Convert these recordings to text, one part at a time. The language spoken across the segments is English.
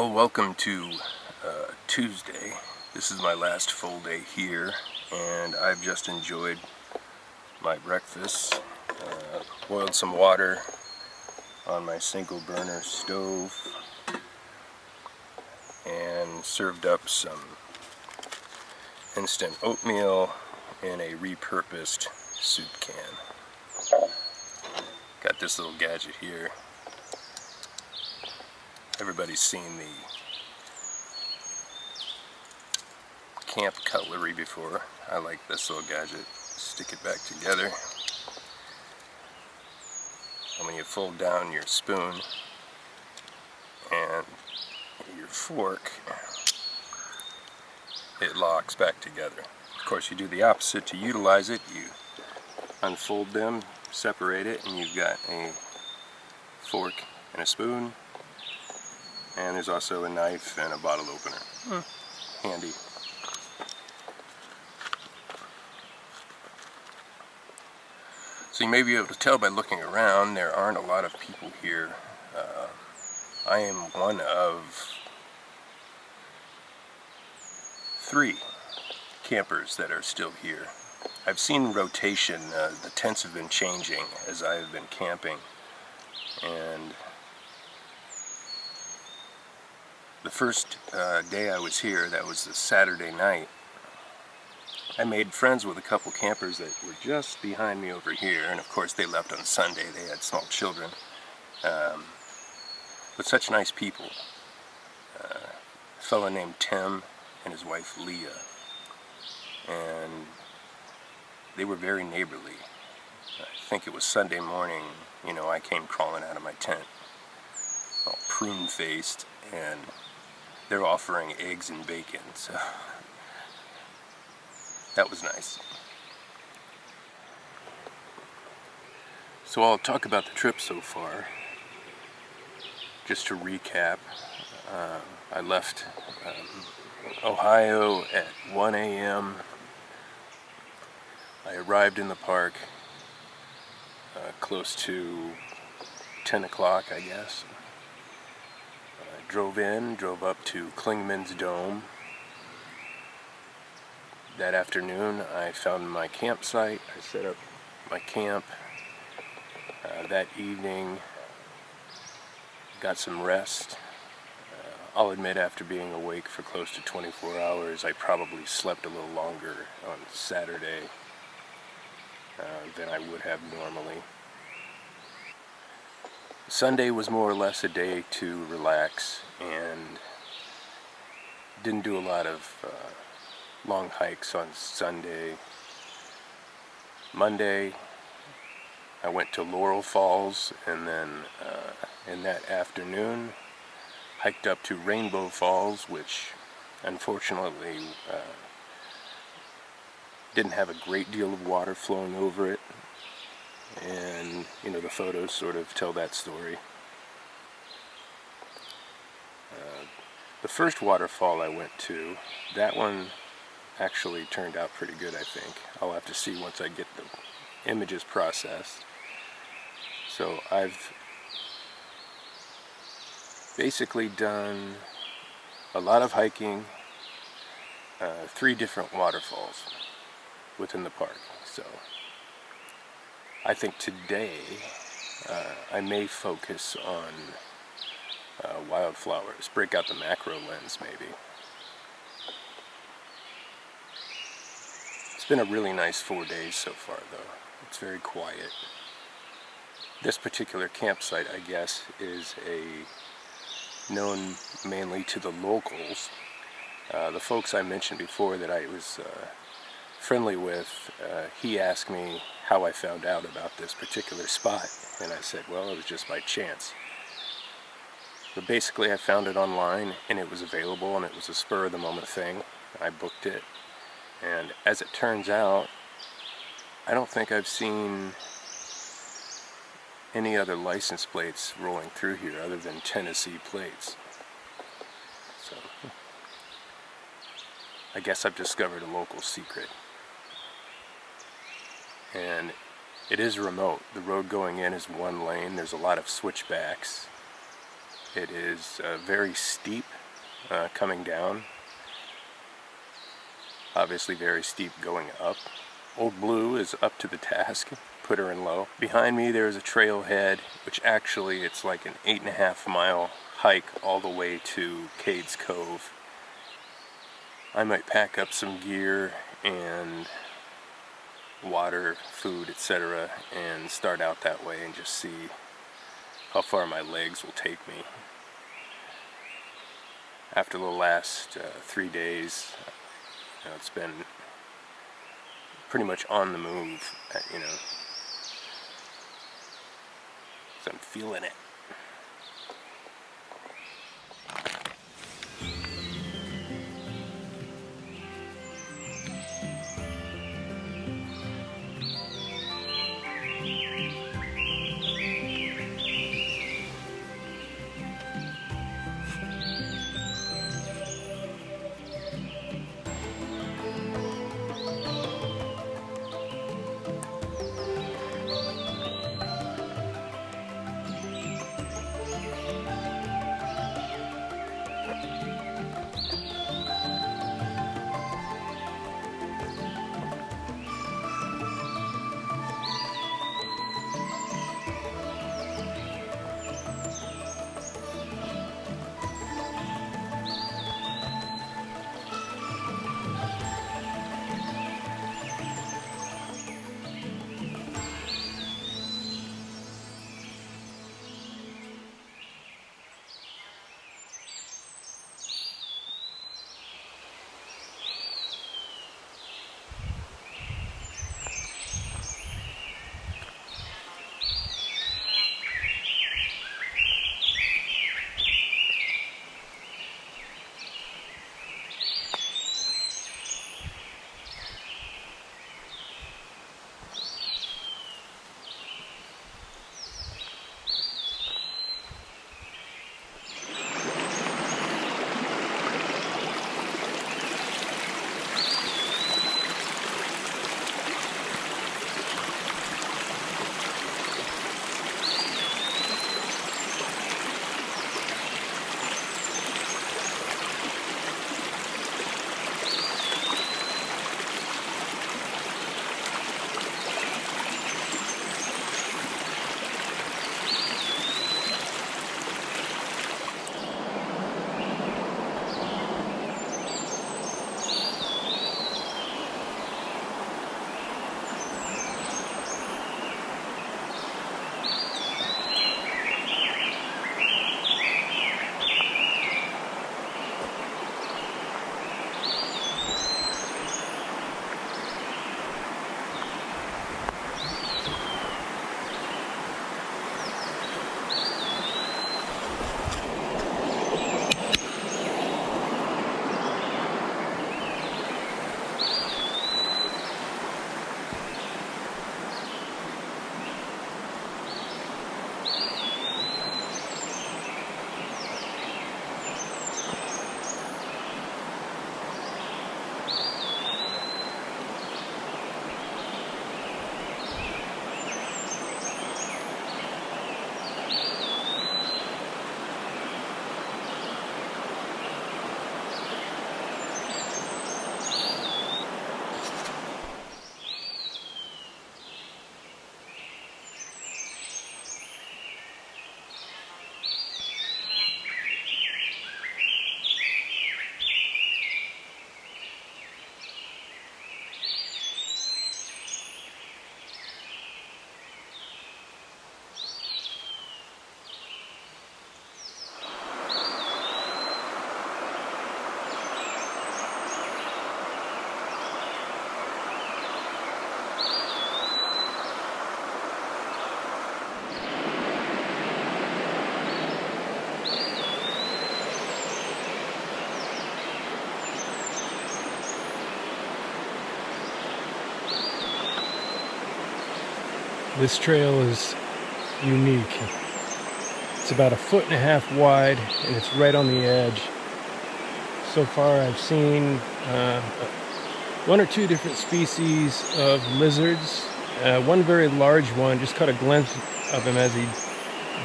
Well, welcome to Tuesday. This is my last full day here, and I've just enjoyed my breakfast. Boiled some water on my single burner stove and served up some instant oatmeal in a repurposed soup can. Got this little gadget here. Everybody's seen the camp cutlery before. I like this little gadget. Stick it back together. And when you fold down your spoon and your fork, it locks back together. Of course, you do the opposite to utilize it. You unfold them, separate it, and you've got a fork and a spoon. And there's also a knife and a bottle opener. Handy. So you may be able to tell by looking around, there aren't a lot of people here. I am one of 3 campers that are still here. I've seen rotation. The tents have been changing as I have been camping. And the first day I was here, that was the Saturday night, I made friends with a couple campers that were just behind me over here, and of course they left on Sunday. They had small children, but such nice people. A fellow named Tim and his wife Leah, and they were very neighborly. I think it was Sunday morning, you know, I came crawling out of my tent, all prune-faced, and they're offering eggs and bacon, so that was nice. So I'll talk about the trip so far. Just to recap, I left Ohio at 1 a.m. I arrived in the park close to 10 o'clock, I guess. Drove up to Klingman's Dome. That afternoon I found my campsite. I set up my camp. That evening got some rest. I'll admit, after being awake for close to 24 hours, I probably slept a little longer on Saturday than I would have normally. Sunday was more or less a day to relax, and didn't do a lot of long hikes on Sunday. Monday I went to Laurel Falls, and then in that afternoon hiked up to Rainbow Falls, which unfortunately didn't have a great deal of water flowing over it. And, you know, the photos sort of tell that story. The first waterfall I went to, that one actually turned out pretty good, I think. I'll have to see once I get the images processed. So I've basically done a lot of hiking, 3 different waterfalls within the park. So I think today I may focus on wildflowers, break out the macro lens maybe. It's been a really nice 4 days so far though. It's very quiet. This particular campsite, I guess, is known mainly to the locals. The folks I mentioned before that I was friendly with, he asked me how I found out about this particular spot, and I said, well, it was just by chance. But basically I found it online, and it was available, and it was a spur-of-the-moment thing. I booked it, and as it turns out, I don't think I've seen any other license plates rolling through here other than Tennessee plates. So I guess I've discovered a local secret. And it is remote. The road going in is 1 lane. There's a lot of switchbacks. It is very steep coming down. Obviously very steep going up. Old Blue is up to the task. Put her in low. Behind me there's a trailhead, which actually it's like an 8.5 mile hike all the way to Cades Cove. I might pack up some gear and water, food, etc. and start out that way and just see how far my legs will take me. After the last 3 days, it's been pretty much on the move, so I'm feeling it. This trail is unique. It's about 1.5 feet wide and it's right on the edge. So far I've seen 1 or 2 different species of lizards. One very large one, just caught a glimpse of him as he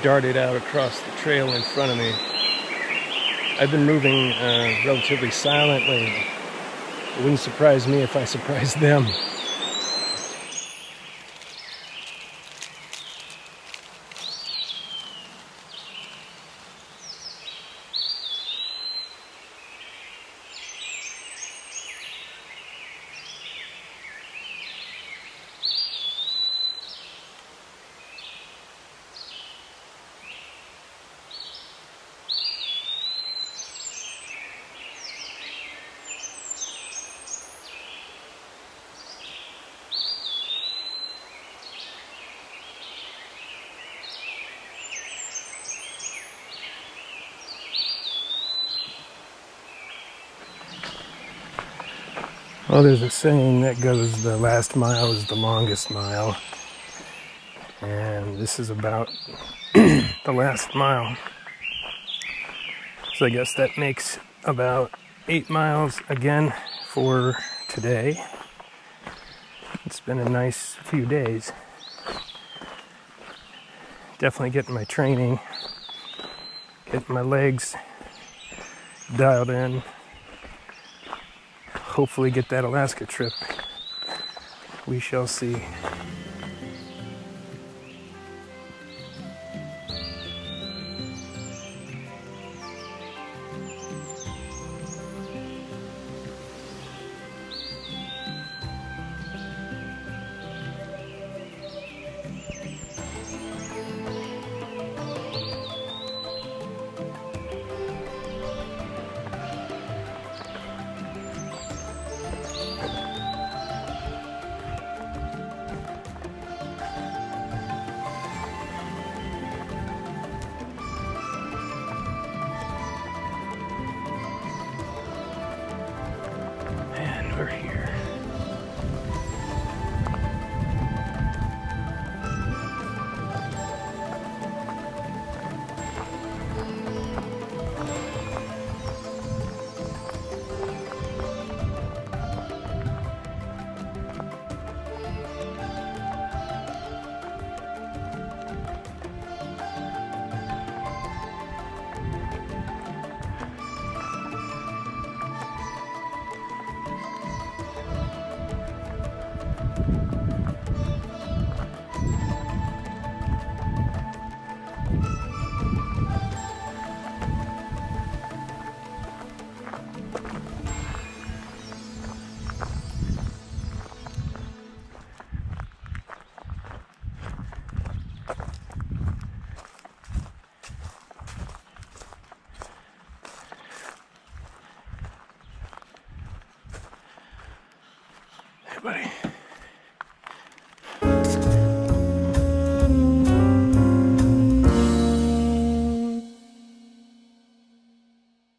darted out across the trail in front of me. I've been moving relatively silently. It wouldn't surprise me if I surprised them. Well, there's a saying that goes, the last mile is the longest mile. And this is about the last mile. So I guess that makes about 8 miles again for today. It's been a nice few days. Definitely getting my training, getting my legs dialed in. Hopefully get that Alaska trip. We shall see. And we're here. Hey, buddy.